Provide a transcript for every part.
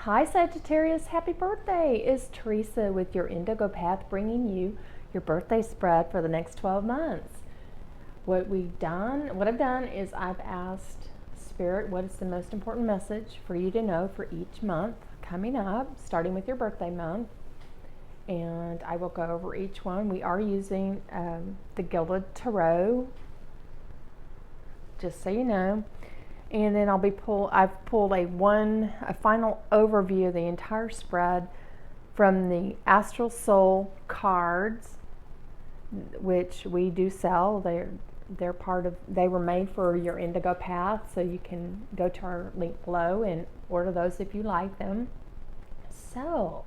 Hi Sagittarius, happy birthday! It's Teresa with your Indigo Path, bringing you your birthday spread for the next 12 months. What I've done is I've asked Spirit what is the most important message for you to know for each month coming up, starting with your birthday month. And I will go over each one. We are using the Gilded Tarot, just so you know. And then I've pulled a final overview of the entire spread from the Astral Soul cards, which we do sell. They were made for your Indigo Path, so you can go to our link below and order those if you like them. So,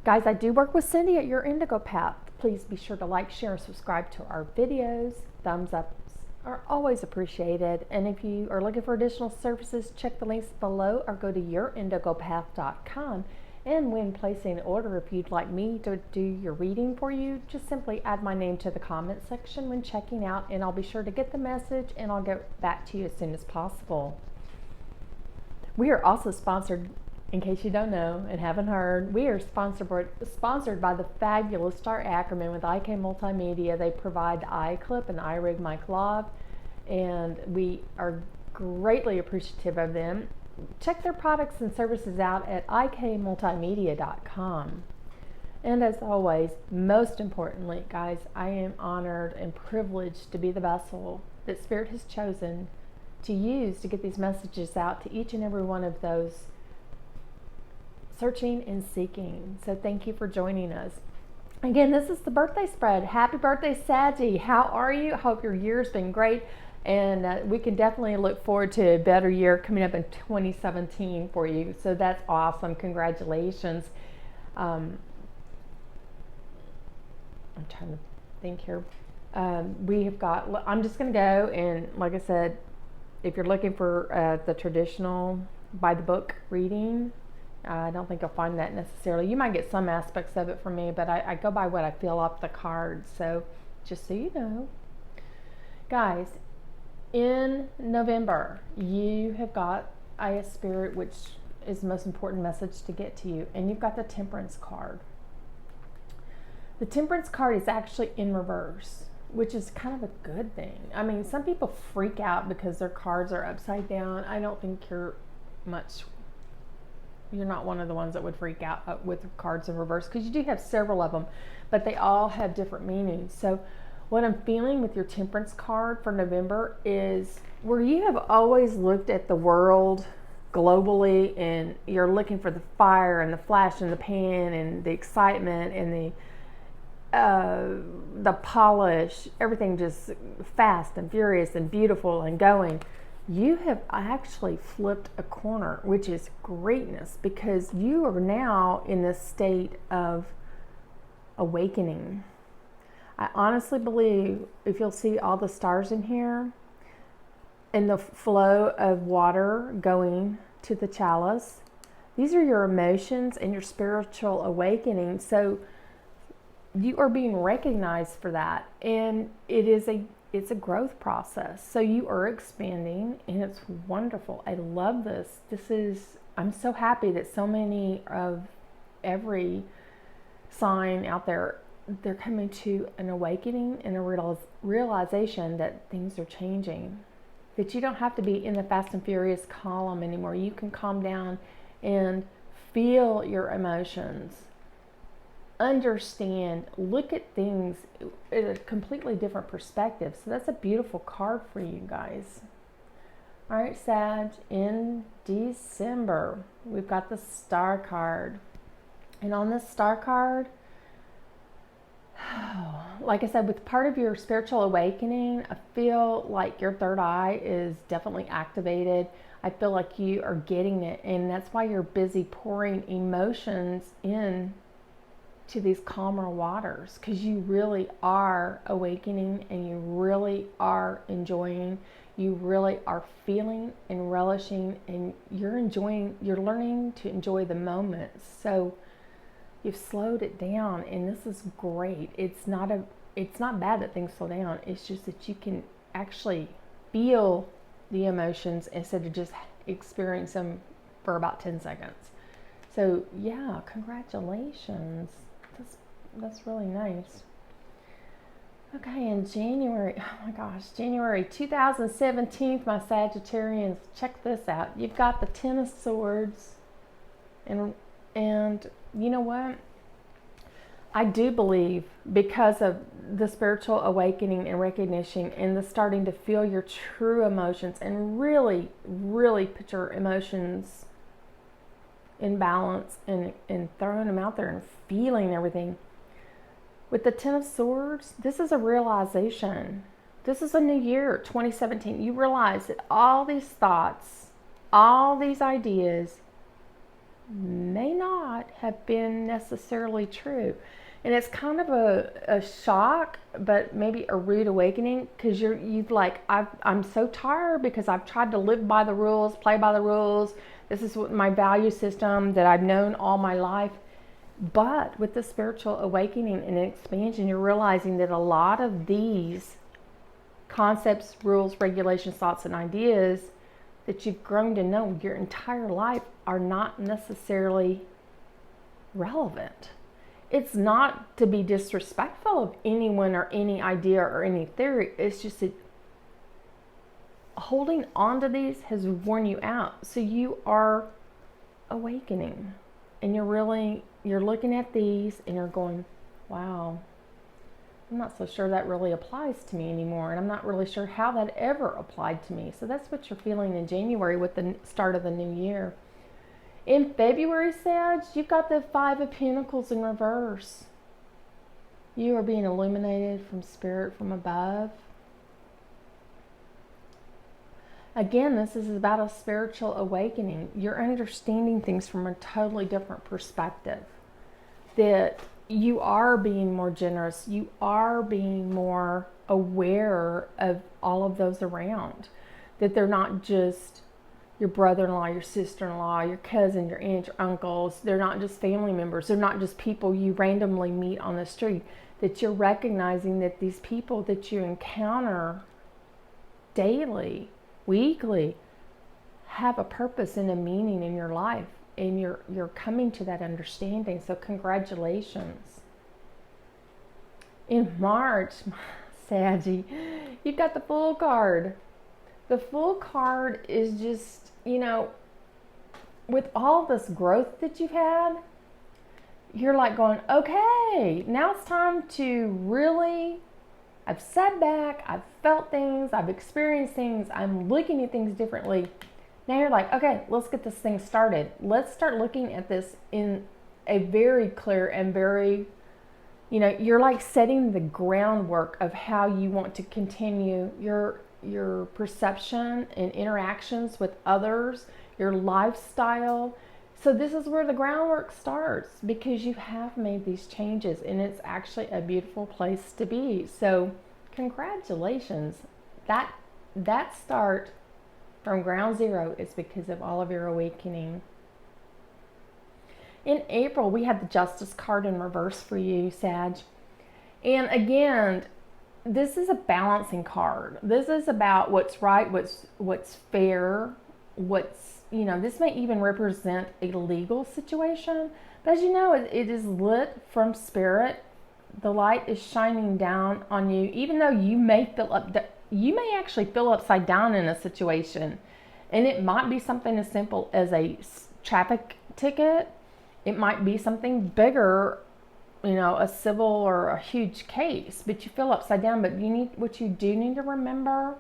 guys, I do work with Cindy at your Indigo Path. Please be sure to like, share, and subscribe to our videos. Thumbs up are always appreciated, and if you are looking for additional services, check the links below or go to yourindigopath.com. And when placing an order, if you'd like me to do your reading for you, just simply add my name to the comment section when checking out, and I'll be sure to get the message and I'll get back to you as soon as possible. We are also sponsored, in case you don't know and haven't heard, we are sponsored by the fabulous Star Ackerman with IK Multimedia. They provide the iClip and the iRig mic lock, and we are greatly appreciative of them. Check their products and services out at ikmultimedia.com. And as always, most importantly, guys, I am honored and privileged to be the vessel that Spirit has chosen to use to get these messages out to each and every one of those searching and seeking. So thank you for joining us. Again, this is the birthday spread. Happy birthday, Saggy. How are you? I hope your year's been great, and we can definitely look forward to a better year coming up in 2017 for you. So that's awesome. Congratulations. I'm trying to think here. We have got, I'm just going to go, and like I said, if you're looking for the traditional by the book reading, I don't think you'll find that necessarily. You might get some aspects of it from me, but I go by what I feel off the cards. So just so you know, guys, in November, you have got Aya Spirit, which is the most important message to get to you. And you've got the Temperance card. The Temperance card is actually in reverse, which is kind of a good thing. I mean, some people freak out because their cards are upside down. I don't think you're not one of the ones that would freak out with cards in reverse, because you do have several of them, but they all have different meanings. So what I'm feeling with your Temperance card for November is where you have always looked at the world globally and you're looking for the fire and the flash and the pan and the excitement and the polish, everything just fast and furious and beautiful and going. You have actually flipped a corner, which is greatness, because you are now in this state of awakening. I honestly believe if you'll see all the stars in here and the flow of water going to the chalice, these are your emotions and your spiritual awakening. So you are being recognized for that, and it's a growth process. So you are expanding, and it's wonderful. I love this. I'm so happy that so many of every sign out there, they're coming to an awakening and a realization that things are changing. That you don't have to be in the fast and furious column anymore. You can calm down and feel your emotions. Understand, look at things in a completely different perspective. So that's a beautiful card for you guys. All right, Sag, in December, we've got the Star card. And on this Star card, like I said, with part of your spiritual awakening, I feel like your third eye is definitely activated. I feel like you are getting it, and that's why you're busy pouring emotions in to these calmer waters, because you really are awakening and you really are enjoying, you really are feeling and relishing, and you're learning to enjoy the moment. So you've slowed it down, and this is great. It's not bad that things slow down. It's just that you can actually feel the emotions instead of just experiencing them for about 10 seconds. So yeah, congratulations. That's really nice. Okay, in January, oh my gosh, January 2017, my Sagittarians, check this out. You've got the Ten of Swords, and you know what? I do believe, because of the spiritual awakening and recognition and the starting to feel your true emotions and really, really put your emotions in balance and throwing them out there and feeling everything. With the Ten of Swords, this is a realization. This is a new year, 2017. You realize that all these thoughts, all these ideas may not have been necessarily true. And it's kind of a shock, but maybe a rude awakening, because you've like, I'm so tired because I've tried to live by the rules, play by the rules. This is what my value system that I've known all my life. But with the spiritual awakening and expansion, you're realizing that a lot of these concepts, rules, regulations, thoughts, and ideas that you've grown to know your entire life are not necessarily relevant. It's not to be disrespectful of anyone or any idea or any theory. It's just that holding on to these has worn you out. So you are awakening, and you're looking at these and you're going, wow, I'm not so sure that really applies to me anymore, and I'm not really sure how that ever applied to me. So that's what you're feeling in January with the start of the new year. In February, Sag, you've got the Five of Pentacles in reverse. You are being illuminated from spirit from above. Again, this is about a spiritual awakening. You're understanding things from a totally different perspective. That you are being more generous. You are being more aware of all of those around. That they're not just your brother-in-law, your sister-in-law, your cousin, your aunt, your uncles. They're not just family members. They're not just people you randomly meet on the street. That you're recognizing that these people that you encounter daily, weekly, have a purpose and a meaning in your life, and you're coming to that understanding. So congratulations. In March, Saggy, you've got the Fool card. The Fool card is just, you know, with all this growth that you've had, you're like going, okay, now it's time to really, I've sat back, I've felt things, I've experienced things, I'm looking at things differently. Now you're like, okay, let's get this thing started. Let's start looking at this in a very clear and very, you know, you're like setting the groundwork of how you want to continue your perception and interactions with others, your lifestyle. So this is where the groundwork starts, because you have made these changes, and it's actually a beautiful place to be. So congratulations. That start from ground zero is because of all of your awakening. In April, we had the Justice card in reverse for you, Sag. And again, this is a balancing card. This is about what's right, what's fair, what's, you know, this may even represent a legal situation. But as you know, it is lit from spirit. The light is shining down on you, even though you may actually feel upside down in a situation. And it might be something as simple as a traffic ticket. It might be something bigger, you know, a civil or a huge case, but you feel upside down. But what you do need to remember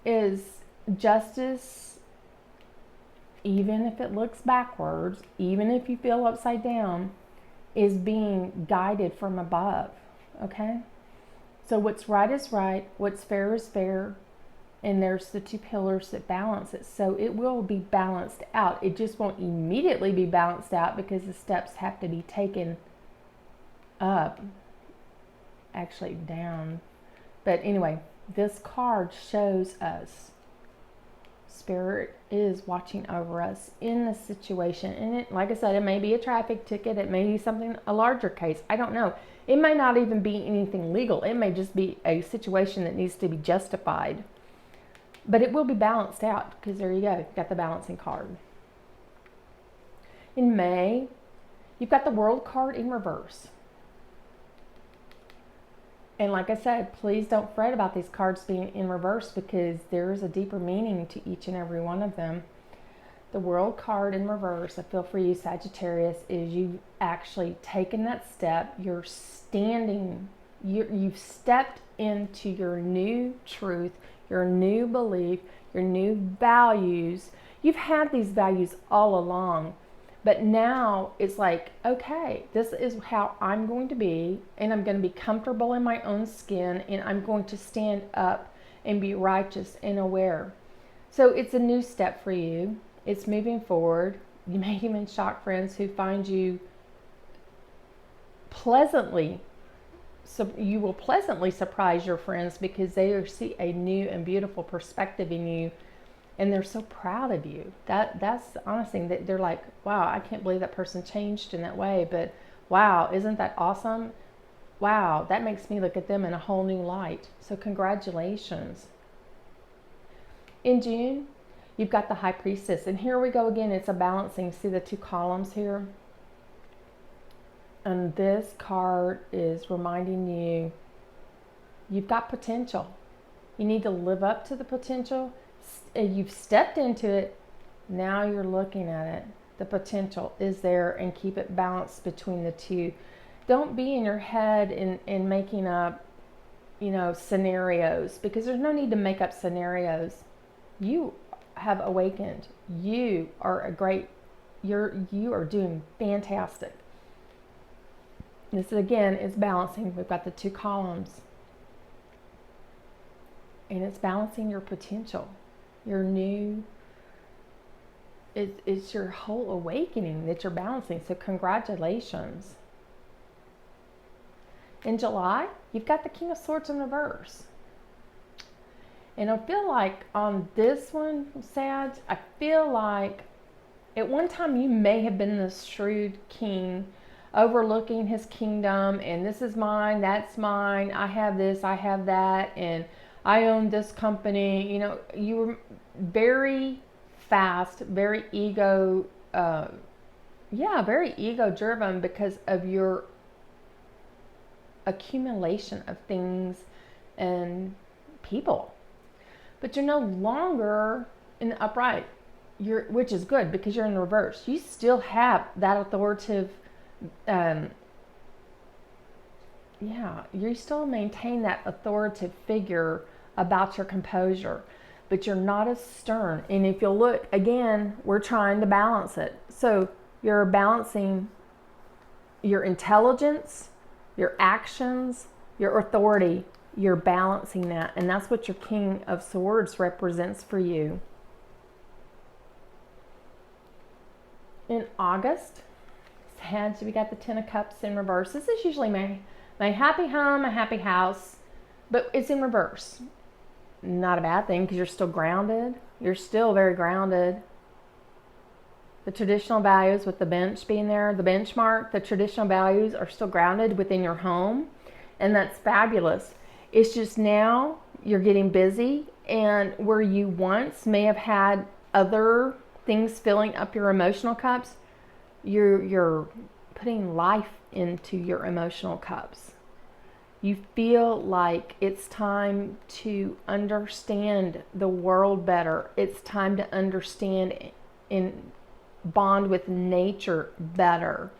is justice, even if it looks backwards, even if you feel upside down, is being guided from above. Okay? So what's right is right, what's fair is fair, and there's the two pillars that balance it. So it will be balanced out. It just won't immediately be balanced out, because the steps have to be taken up, actually down. But anyway, this card shows us Spirit is watching over us in this situation. And it, like I said, it may be a traffic ticket, it may be something, a larger case, I don't know. It may not even be anything legal. It may just be a situation that needs to be justified. But it will be balanced out, because there you go, got the balancing card. In May, you've got the World card in reverse. And like I said, please don't fret about these cards being in reverse, because there is a deeper meaning to each and every one of them. The World card in reverse, I feel for you, Sagittarius, is you've actually taken that step. You're standing, you've stepped into your new truth, your new belief, your new values. You've had these values all along, but now it's like, okay, this is how I'm going to be, and I'm going to be comfortable in my own skin, and I'm going to stand up and be righteous and aware. So it's a new step for you. It's moving forward. You may even shock friends who find you pleasantly. So you will pleasantly surprise your friends, because they see a new and beautiful perspective in you, and they're so proud of you. That's the honest thing. That they're like, wow, I can't believe that person changed in that way, but wow, isn't that awesome? Wow, that makes me look at them in a whole new light. So congratulations. In June, you've got the High Priestess, and here we go again. It's a balancing. See the two columns here? And this card is reminding you, you've got potential. You need to live up to the potential. You've stepped into it. Now you're looking at it. The potential is there, and keep it balanced between the two. Don't be in your head and making up, scenarios, because there's no need to make up scenarios. You have awakened. You are you are doing fantastic. This again is balancing. We've got the two columns, and it's balancing your potential, your new. It's your whole awakening that you're balancing. So congratulations. In July, you've got the King of Swords in reverse. And I feel like on this one, Sag, I feel like at one time you may have been this shrewd king, overlooking his kingdom, and this is mine, that's mine, I have this, I have that, and I own this company. You were very fast, very very ego driven, because of your accumulation of things and people. But you're no longer in the upright, which is good, because you're in the reverse. You still have that authoritative, you still maintain that authoritative figure about your composure, but you're not as stern. And if you'll look, again, we're trying to balance it. So you're balancing your intelligence, your actions, your authority. You're balancing that, and that's what your King of Swords represents for you. In August, we got the Ten of Cups in reverse. This is usually my happy home, my happy house, but it's in reverse. Not a bad thing, because you're still grounded. You're still very grounded. The traditional values, with the bench being there, the benchmark, the traditional values are still grounded within your home, and that's fabulous. It's just now you're getting busy, and where you once may have had other things filling up your emotional cups, you're putting life into your emotional cups. You feel like it's time to understand the world better. It's time to understand and bond with nature better.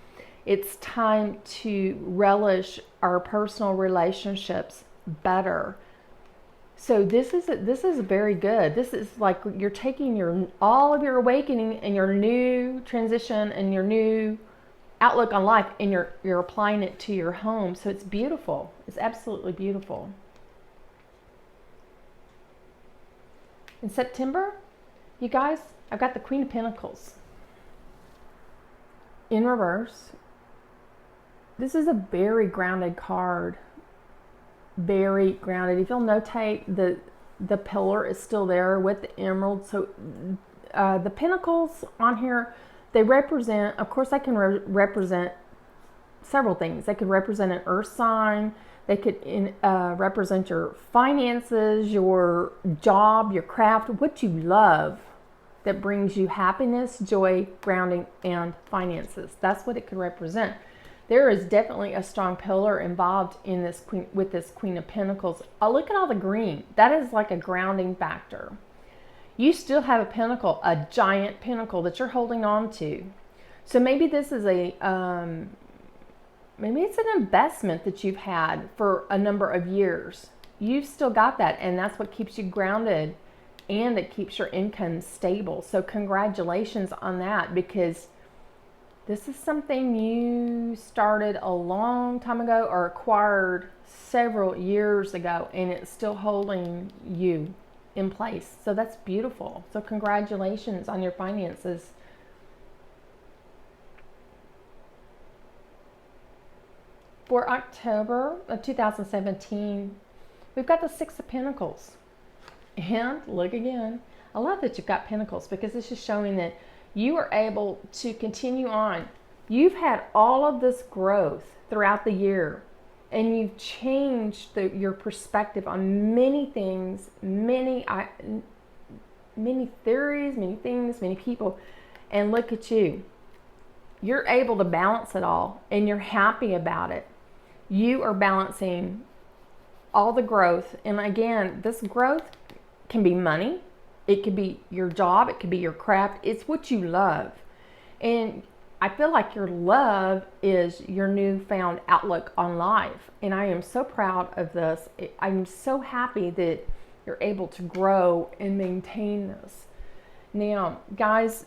It's time to relish our personal relationships better. So this is very good. This is like you're taking all of your awakening and your new transition and your new outlook on life, and you're applying it to your home. So it's beautiful. It's absolutely beautiful. In September, you guys, I've got the Queen of Pentacles in reverse. This is a very grounded card. Very grounded. If you'll notate, the pillar is still there with the emerald. So the pentacles on here, they represent, of course, they can represent several things. They could represent an earth sign. They could represent your finances, your job, your craft, what you love. that brings you happiness, joy, grounding, and finances. That's what it could represent. There is definitely a strong pillar involved in this queen, with this Queen of Pentacles. Oh, look at all the green. That is like a grounding factor. You still have a pentacle, a giant pentacle that you're holding on to. So maybe this is a, maybe it's an investment that you've had for a number of years. You've still got that, and that's what keeps you grounded, and it keeps your income stable. So congratulations on that, because this is something you started a long time ago or acquired several years ago, and it's still holding you in place. So that's beautiful. So congratulations on your finances. For October of 2017, we've got the Six of Pentacles. And look again. I love that you've got Pentacles, because this is showing that you are able to continue on. You've had all of this growth throughout the year, and you've changed your perspective on many things, many theories, many things, many people. And look at you. You're able to balance it all, and you're happy about it. You are balancing all the growth. And again, this growth can be money. It could be your job. It could be your craft. It's what you love. And I feel like your love is your newfound outlook on life. And I am so proud of this. I'm so happy that you're able to grow and maintain this. Now, guys,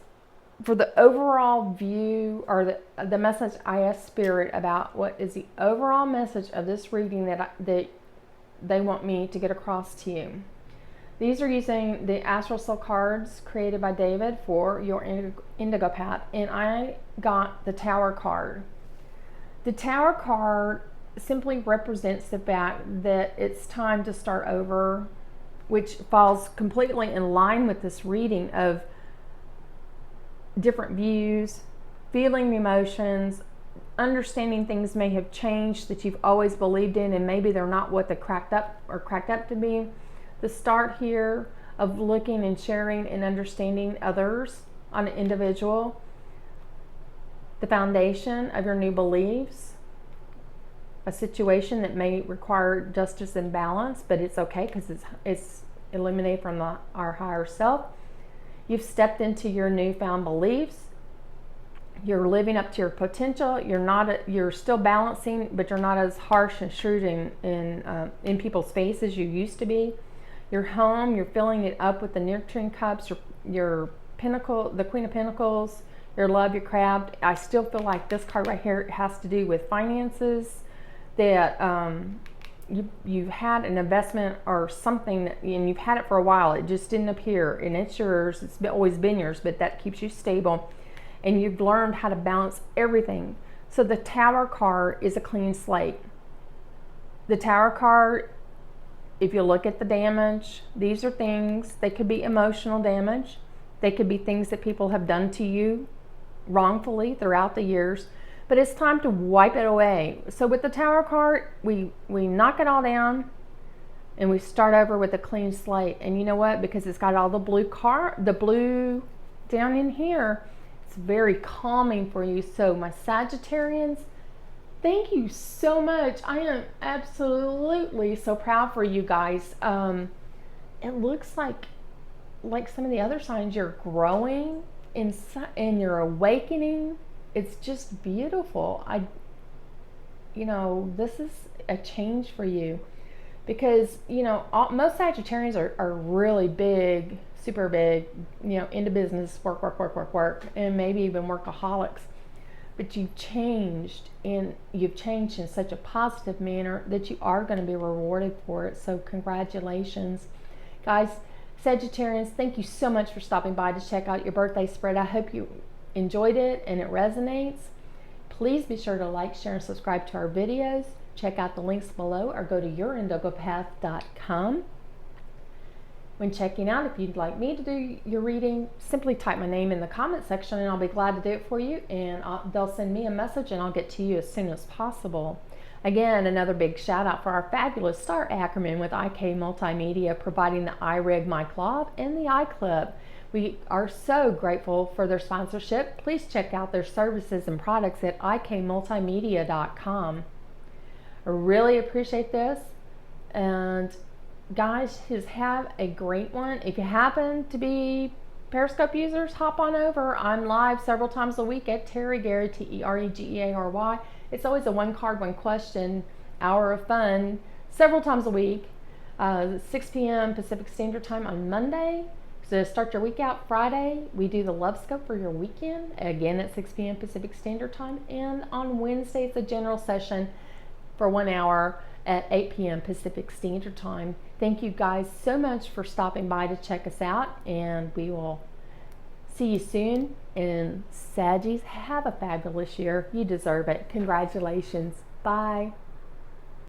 for the overall view, or the message I asked Spirit about, what is the overall message of this reading that they want me to get across to you. These are using the Astral Soul cards created by David for your Indigo path, and I got the Tower card. The Tower card simply represents the fact that it's time to start over, which falls completely in line with this reading of different views, feeling the emotions, understanding things may have changed that you've always believed in, and maybe they're not what they cracked up to be. The start here of looking and sharing and understanding others on an individual. The foundation of your new beliefs. A situation that may require justice and balance, but it's okay because it's eliminated from our higher self. You've stepped into your newfound beliefs. You're living up to your potential. You're still balancing, but you're not as harsh and shrewd in people's face as you used to be. Your home, you're filling it up with the nurturing cups, your pinnacle, the Queen of Pentacles, your love, your craft. I still feel like this card right here has to do with finances, that you had an investment or something, and you've had it for a while. It just didn't appear, and it's yours. It's always been yours, but that keeps you stable, and you've learned how to balance everything. So the Tower card is a clean slate. The Tower card, if you look at the damage, these are things, they could be emotional damage. They could be things that people have done to you wrongfully throughout the years, but it's time to wipe it away. So with the Tower card, we knock it all down and we start over with a clean slate. And you know what? Because it's got all the blue down in here, it's very calming for you. So my Sagittarians, thank you so much. I am absolutely so proud for you guys. It looks like some of the other signs, you're growing and you're awakening. It's just beautiful. This is a change for you, because most Sagittarians are really big, super big, into business, work, and maybe even workaholics. But you've changed, and you've changed in such a positive manner that you are going to be rewarded for it. So congratulations, guys. Sagittarians, thank you so much for stopping by to check out your birthday spread. I hope you enjoyed it and it resonates. Please be sure to like, share, and subscribe to our videos. Check out the links below, or go to yourindigopath.com. When checking out, if you'd like me to do your reading, simply type my name in the comment section and I'll be glad to do it for you, and they'll send me a message and I'll get to you as soon as possible. Again, another big shout out for our fabulous Star Ackerman with IK Multimedia, providing the iRig, My Cloth, and the iClub. We are so grateful for their sponsorship. Please check out their services and products at ikmultimedia.com. I really appreciate this. And guys, just have a great one. If you happen to be Periscope users, hop on over. I'm live several times a week at Terry Gary, Teregeary. It's always a one card, one question hour of fun several times a week. 6 p.m. Pacific Standard Time on Monday. So to start your week out, Friday, we do the Love Scope for your weekend, again at 6 p.m. Pacific Standard Time. And on Wednesday, it's a general session for 1 hour at 8 p.m. Pacific Standard Time. Thank you guys so much for stopping by to check us out, and we will see you soon. And Saggies, have a fabulous year. You deserve it. Congratulations. Bye.